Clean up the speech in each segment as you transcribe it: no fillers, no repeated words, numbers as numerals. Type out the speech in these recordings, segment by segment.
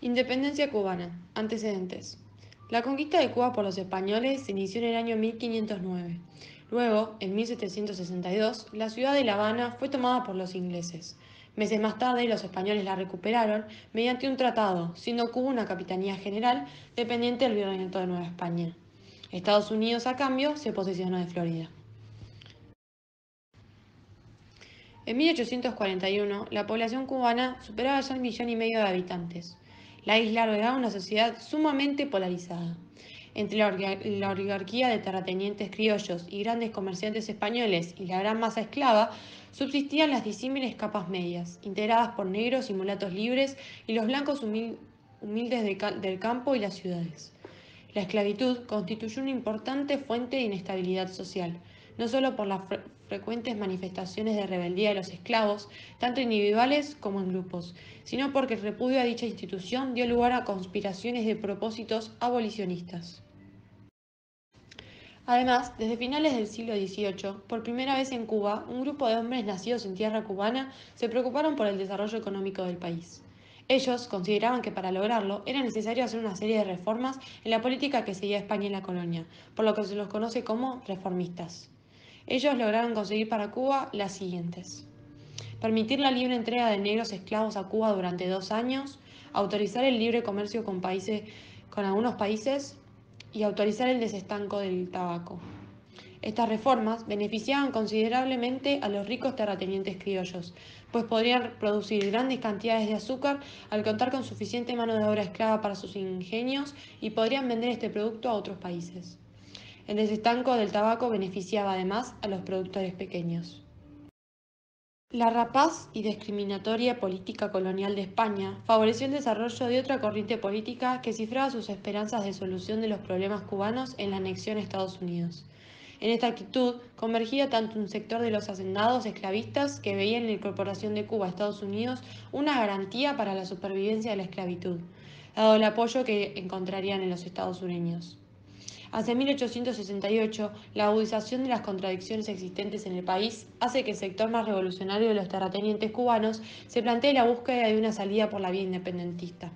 Independencia cubana. Antecedentes. La conquista de Cuba por los españoles se inició en el año 1509. Luego, en 1762, la ciudad de La Habana fue tomada por los ingleses. Meses más tarde, los españoles la recuperaron mediante un tratado, siendo Cuba una capitanía general dependiente del Virreinato de Nueva España. Estados Unidos, a cambio, se posesionó de Florida. En 1841, la población cubana superaba ya 1,5 millones de habitantes. La isla albergaba una sociedad sumamente polarizada. Entre la oligarquía de terratenientes criollos y grandes comerciantes españoles y la gran masa esclava, subsistían las disímiles capas medias, integradas por negros y mulatos libres y los blancos humildes del campo y las ciudades. La esclavitud constituyó una importante fuente de inestabilidad social, no solo por las frecuentes manifestaciones de rebeldía de los esclavos, tanto individuales como en grupos, sino porque el repudio a dicha institución dio lugar a conspiraciones de propósitos abolicionistas. Además, desde finales del siglo XVIII, por primera vez en Cuba, un grupo de hombres nacidos en tierra cubana se preocuparon por el desarrollo económico del país. Ellos consideraban que para lograrlo era necesario hacer una serie de reformas en la política que seguía España en la colonia, por lo que se los conoce como reformistas. Ellos lograron conseguir para Cuba las siguientes: permitir la libre entrega de negros esclavos a Cuba durante 2 años, autorizar el libre comercio con algunos países y autorizar el desestanco del tabaco. Estas reformas beneficiaban considerablemente a los ricos terratenientes criollos, pues podrían producir grandes cantidades de azúcar al contar con suficiente mano de obra esclava para sus ingenios y podrían vender este producto a otros países. El desestanco del tabaco beneficiaba además a los productores pequeños. La rapaz y discriminatoria política colonial de España favoreció el desarrollo de otra corriente política que cifraba sus esperanzas de solución de los problemas cubanos en la anexión a Estados Unidos. En esta actitud convergía tanto un sector de los hacendados esclavistas que veían en la incorporación de Cuba a Estados Unidos una garantía para la supervivencia de la esclavitud, dado el apoyo que encontrarían en los Estados Unidos. Hacia 1868, la agudización de las contradicciones existentes en el país hace que el sector más revolucionario de los terratenientes cubanos se plantee la búsqueda de una salida por la vía independentista.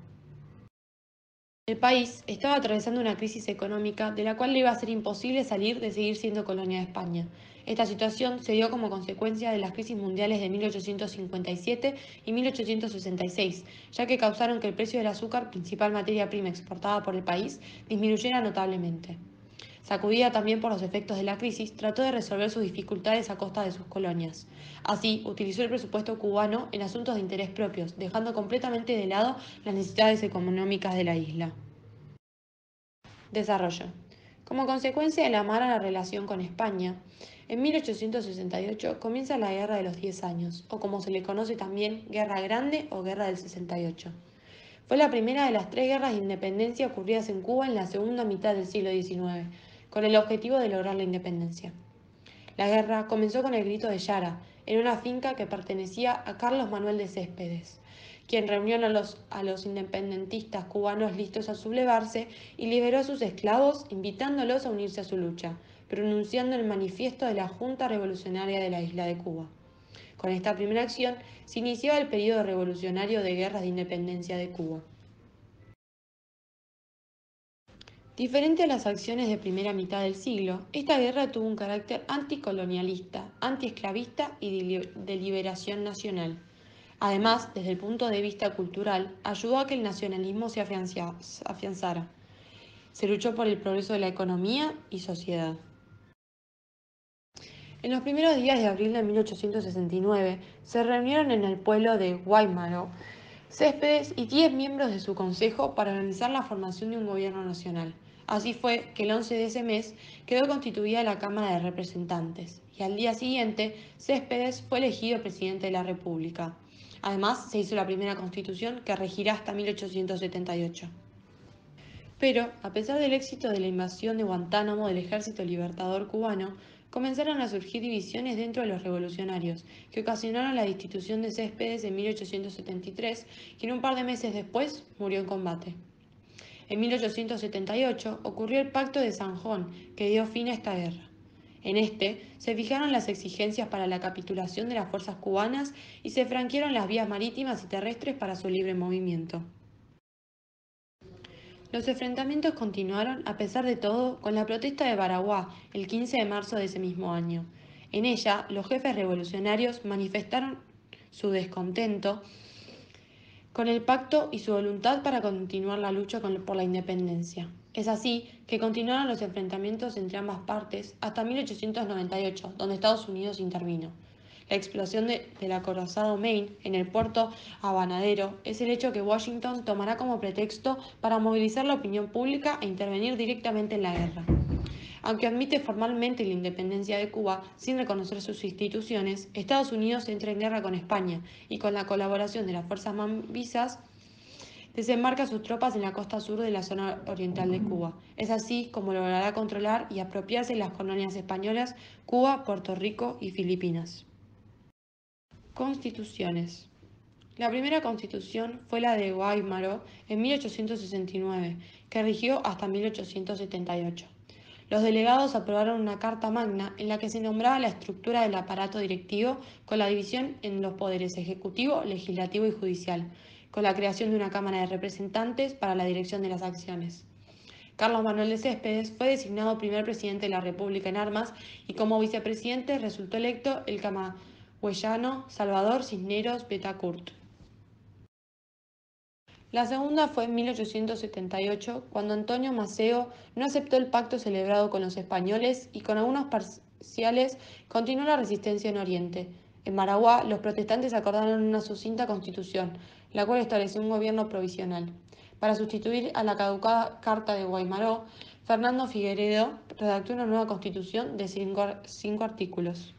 El país estaba atravesando una crisis económica de la cual le iba a ser imposible salir de seguir siendo colonia de España. Esta situación se dio como consecuencia de las crisis mundiales de 1857 y 1866, ya que causaron que el precio del azúcar, principal materia prima exportada por el país, disminuyera notablemente. Sacudida también por los efectos de la crisis, trató de resolver sus dificultades a costa de sus colonias. Así, utilizó el presupuesto cubano en asuntos de interés propios, dejando completamente de lado las necesidades económicas de la isla. Desarrollo. Como consecuencia de la mala relación con España, en 1868 comienza la Guerra de los 10 Años, o como se le conoce también, Guerra Grande o Guerra del 68. Fue la primera de las 3 guerras de independencia ocurridas en Cuba en la segunda mitad del siglo XIX, con el objetivo de lograr la independencia. La guerra comenzó con el Grito de Yara, en una finca que pertenecía a Carlos Manuel de Céspedes, quien reunió a los independentistas cubanos listos a sublevarse y liberó a sus esclavos, invitándolos a unirse a su lucha, pronunciando el manifiesto de la Junta Revolucionaria de la isla de Cuba. Con esta primera acción se iniciaba el periodo revolucionario de guerras de independencia de Cuba. Diferente a las acciones de primera mitad del siglo, esta guerra tuvo un carácter anticolonialista, antiesclavista y de liberación nacional. Además, desde el punto de vista cultural, ayudó a que el nacionalismo se afianzara. Se luchó por el progreso de la economía y sociedad. En los primeros días de abril de 1869, se reunieron en el pueblo de Guaymaro Céspedes y 10 miembros de su consejo para organizar la formación de un gobierno nacional. Así fue que el 11 de ese mes quedó constituida la Cámara de Representantes y al día siguiente Céspedes fue elegido presidente de la República. Además, se hizo la primera constitución que regirá hasta 1878. Pero, a pesar del éxito de la invasión de Guantánamo del Ejército Libertador cubano, comenzaron a surgir divisiones dentro de los revolucionarios, que ocasionaron la destitución de Céspedes en 1873, quien un par de meses después murió en combate. En 1878 ocurrió el Pacto de San Juan, que dio fin a esta guerra. En este se fijaron las exigencias para la capitulación de las fuerzas cubanas y se franquearon las vías marítimas y terrestres para su libre movimiento. Los enfrentamientos continuaron, a pesar de todo, con la protesta de Baraguá el 15 de marzo de ese mismo año. En ella, los jefes revolucionarios manifestaron su descontento con el pacto y su voluntad para continuar la lucha por la independencia. Es así que continuaron los enfrentamientos entre ambas partes hasta 1898, donde Estados Unidos intervino. La explosión del acorazado Maine en el puerto habanero es el hecho que Washington tomará como pretexto para movilizar la opinión pública e intervenir directamente en la guerra. Aunque admite formalmente la independencia de Cuba sin reconocer sus instituciones, Estados Unidos entra en guerra con España y con la colaboración de las fuerzas mambisas desembarca sus tropas en la costa sur de la zona oriental de Cuba. Es así como logrará controlar y apropiarse las colonias españolas Cuba, Puerto Rico y Filipinas. Constituciones. La primera constitución fue la de Guaymaro en 1869, que rigió hasta 1878. Los delegados aprobaron una carta magna en la que se nombraba la estructura del aparato directivo con la división en los poderes ejecutivo, legislativo y judicial, con la creación de una Cámara de Representantes para la dirección de las acciones. Carlos Manuel de Céspedes fue designado primer presidente de la República en armas y como vicepresidente resultó electo el camagüeyano Salvador Cisneros Betancourt. La segunda fue en 1878, cuando Antonio Maceo no aceptó el pacto celebrado con los españoles y con algunos parciales continuó la resistencia en Oriente. En Baraguá, los protestantes acordaron una sucinta constitución, la cual estableció un gobierno provisional. Para sustituir a la caducada Carta de Guaymaró, Fernando Figueredo redactó una nueva constitución de cinco artículos.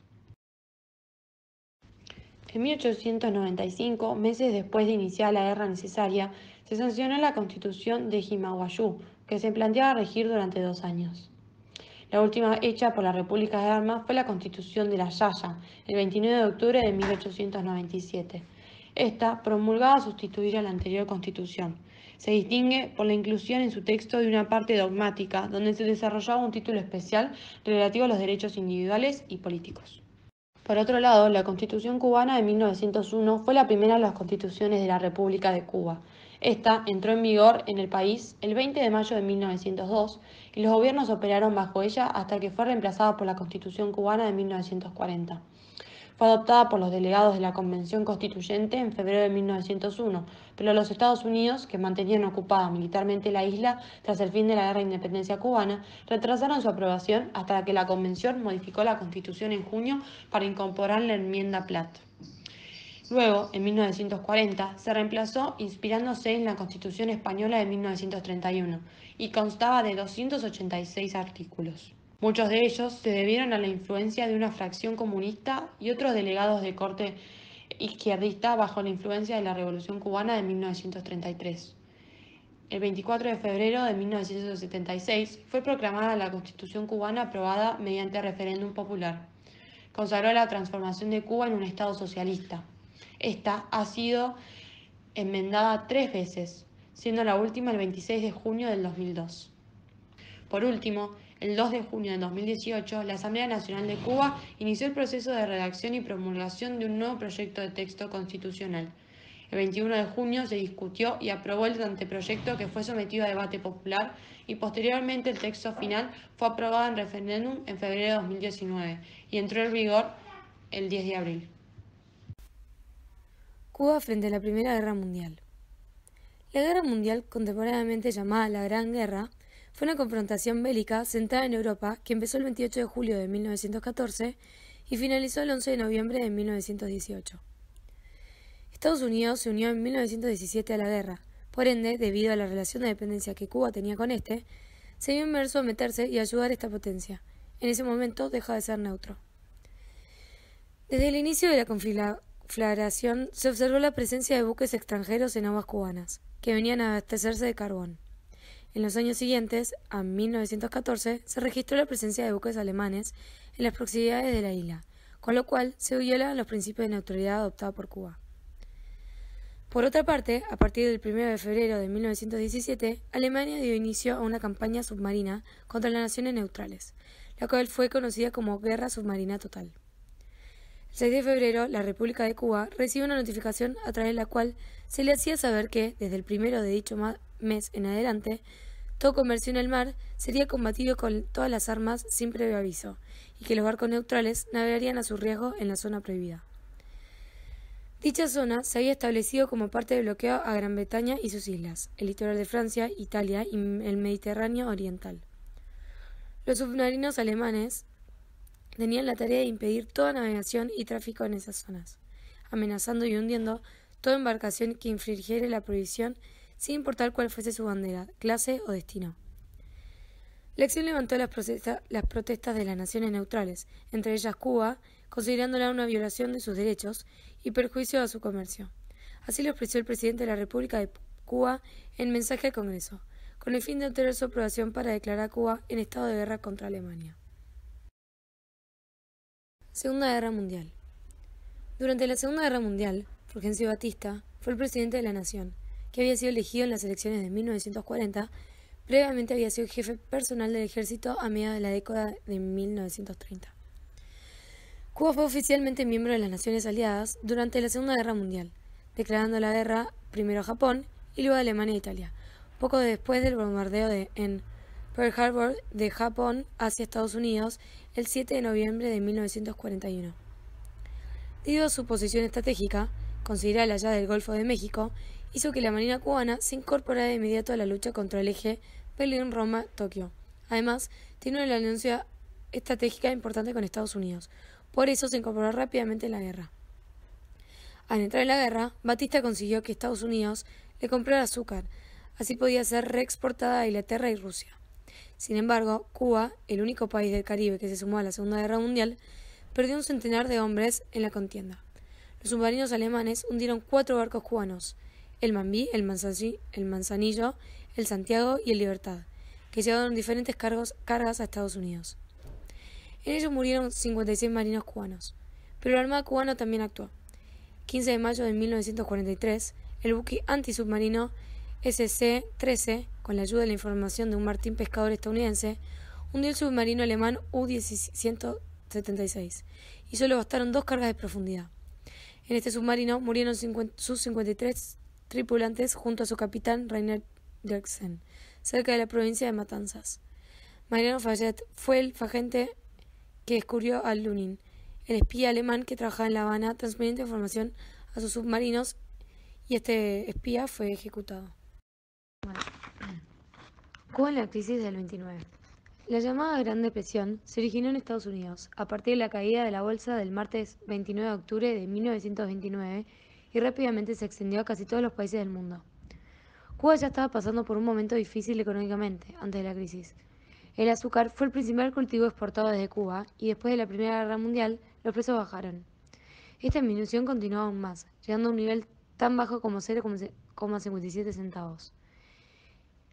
En 1895, meses después de iniciar la guerra necesaria, se sancionó la Constitución de Jimaguayú, que se planteaba regir durante 2 años. La última hecha por la República de Armas fue la Constitución de la Yaya, el 29 de octubre de 1897. Esta promulgaba sustituir a la anterior Constitución. Se distingue por la inclusión en su texto de una parte dogmática, donde se desarrollaba un título especial relativo a los derechos individuales y políticos. Por otro lado, la Constitución cubana de 1901 fue la primera de las constituciones de la República de Cuba. Esta entró en vigor en el país el 20 de mayo de 1902 y los gobiernos operaron bajo ella hasta que fue reemplazada por la Constitución cubana de 1940. Fue adoptada por los delegados de la Convención Constituyente en febrero de 1901, pero los Estados Unidos, que mantenían ocupada militarmente la isla tras el fin de la Guerra de Independencia cubana, retrasaron su aprobación hasta que la Convención modificó la Constitución en junio para incorporar la enmienda Platt. Luego, en 1940, se reemplazó inspirándose en la Constitución española de 1931 y constaba de 286 artículos. Muchos de ellos se debieron a la influencia de una fracción comunista y otros delegados de corte izquierdista bajo la influencia de la Revolución Cubana de 1933. El 24 de febrero de 1976 fue proclamada la Constitución cubana aprobada mediante referéndum popular. Consagró la transformación de Cuba en un Estado socialista. Esta ha sido enmendada 3 veces, siendo la última el 26 de junio del 2002. Por último, el 2 de junio de 2018, la Asamblea Nacional de Cuba inició el proceso de redacción y promulgación de un nuevo proyecto de texto constitucional. El 21 de junio se discutió y aprobó el anteproyecto que fue sometido a debate popular y posteriormente el texto final fue aprobado en referéndum en febrero de 2019 y entró en vigor el 10 de abril. Cuba frente a la Primera Guerra Mundial. La Guerra Mundial, contemporáneamente llamada la Gran Guerra, fue una confrontación bélica centrada en Europa que empezó el 28 de julio de 1914 y finalizó el 11 de noviembre de 1918. Estados Unidos se unió en 1917 a la guerra, por ende, debido a la relación de dependencia que Cuba tenía con este, se vio inmerso a meterse y ayudar a esta potencia. En ese momento deja de ser neutro. Desde el inicio de la conflagración se observó la presencia de buques extranjeros en aguas cubanas, que venían a abastecerse de carbón. En los años siguientes, a 1914, se registró la presencia de buques alemanes en las proximidades de la isla, con lo cual se violaban los principios de neutralidad adoptados por Cuba. Por otra parte, a partir del 1 de febrero de 1917, Alemania dio inicio a una campaña submarina contra las naciones neutrales, la cual fue conocida como Guerra Submarina Total. El 6 de febrero, la República de Cuba recibió una notificación a través de la cual se le hacía saber que, desde el 1 de dicho mes en adelante, todo comercio en el mar sería combatido con todas las armas sin previo aviso, y que los barcos neutrales navegarían a su riesgo en la zona prohibida. Dicha zona se había establecido como parte del bloqueo a Gran Bretaña y sus islas, el litoral de Francia, Italia y el Mediterráneo oriental. Los submarinos alemanes tenían la tarea de impedir toda navegación y tráfico en esas zonas, amenazando y hundiendo toda embarcación que infringiera la prohibición sin importar cuál fuese su bandera, clase o destino. La acción levantó las protestas de las naciones neutrales, entre ellas Cuba, considerándola una violación de sus derechos y perjuicio a su comercio. Así lo expresó el presidente de la República de Cuba en mensaje al Congreso, con el fin de obtener su aprobación para declarar a Cuba en estado de guerra contra Alemania. Segunda Guerra Mundial. Durante la Segunda Guerra Mundial, Fulgencio Batista fue el presidente de la nación, que había sido elegido en las elecciones de 1940. Previamente había sido jefe personal del ejército a mediados de la década de 1930. Cuba fue oficialmente miembro de las Naciones Aliadas durante la Segunda Guerra Mundial, declarando la guerra primero a Japón y luego a Alemania e Italia, poco después del bombardeo en Pearl Harbor de Japón hacia Estados Unidos el 7 de noviembre de 1941. Debido a su posición estratégica, considerada la llave del Golfo de México, hizo que la Marina cubana se incorporara de inmediato a la lucha contra el eje Berlín-Roma-Tokio. Además, tiene una alianza estratégica importante con Estados Unidos. Por eso se incorporó rápidamente en la guerra. Al entrar en la guerra, Batista consiguió que Estados Unidos le comprara azúcar, así podía ser reexportada a Inglaterra y Rusia. Sin embargo, Cuba, el único país del Caribe que se sumó a la Segunda Guerra Mundial, perdió un centenar de hombres en la contienda. Los submarinos alemanes hundieron 4 barcos cubanos: el Mambí, el Manzanillo, el Santiago y el Libertad, que llevaron diferentes cargas a Estados Unidos. En ellos murieron 56 marinos cubanos, pero la Armada cubana también actuó. 15 de mayo de 1943, el buque antisubmarino SC-13, con la ayuda de la información de un martín pescador estadounidense, hundió el submarino alemán U-176, y solo bastaron 2 cargas de profundidad. En este submarino murieron sus 53 tripulantes junto a su capitán Rainer Dirksen, cerca de la provincia de Matanzas. Mariano Fayet fue el agente que descubrió a Lunin, el espía alemán que trabajaba en La Habana transmitiendo información a sus submarinos, y este espía fue ejecutado. Cuba en la crisis del 29. La llamada Gran Depresión se originó en Estados Unidos a partir de la caída de la bolsa del martes 29 de octubre de 1929 y rápidamente se extendió a casi todos los países del mundo. Cuba ya estaba pasando por un momento difícil económicamente antes de la crisis. El azúcar fue el principal cultivo exportado desde Cuba y después de la Primera Guerra Mundial los precios bajaron. Esta disminución continuó aún más, llegando a un nivel tan bajo como 0,57 centavos.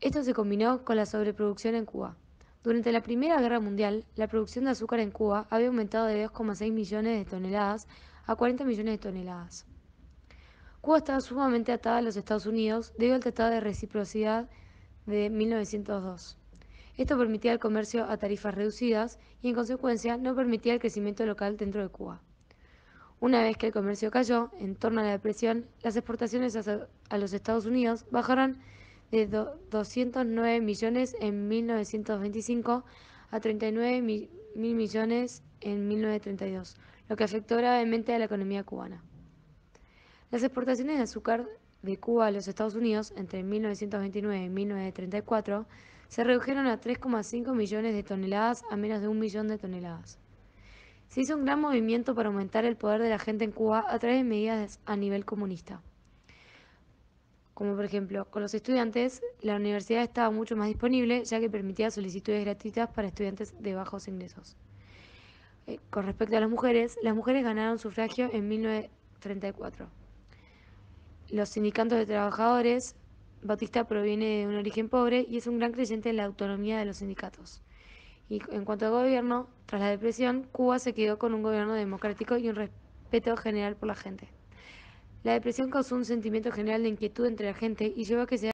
Esto se combinó con la sobreproducción en Cuba. Durante la Primera Guerra Mundial, la producción de azúcar en Cuba había aumentado de 2,6 millones de toneladas a 40 millones de toneladas. Cuba estaba sumamente atada a los Estados Unidos debido al Tratado de Reciprocidad de 1902. Esto permitía el comercio a tarifas reducidas y, en consecuencia, no permitía el crecimiento local dentro de Cuba. Una vez que el comercio cayó, en torno a la depresión, las exportaciones a los Estados Unidos bajaron de 209 millones en 1925 a 39 mil millones en 1932, lo que afectó gravemente a la economía cubana. Las exportaciones de azúcar de Cuba a los Estados Unidos entre 1929 y 1934 se redujeron a 3,5 millones de toneladas a menos de 1 millón de toneladas. Se hizo un gran movimiento para aumentar el poder de la gente en Cuba a través de medidas a nivel comunista. Como por ejemplo, con los estudiantes, la universidad estaba mucho más disponible, ya que permitía solicitudes gratuitas para estudiantes de bajos ingresos. Con respecto a las mujeres ganaron sufragio en 1934. Los sindicatos de trabajadores, Batista proviene de un origen pobre y es un gran creyente en la autonomía de los sindicatos. Y en cuanto al gobierno, tras la depresión, Cuba se quedó con un gobierno democrático y un respeto general por la gente. La depresión causó un sentimiento general de inquietud entre la gente y llevó a que se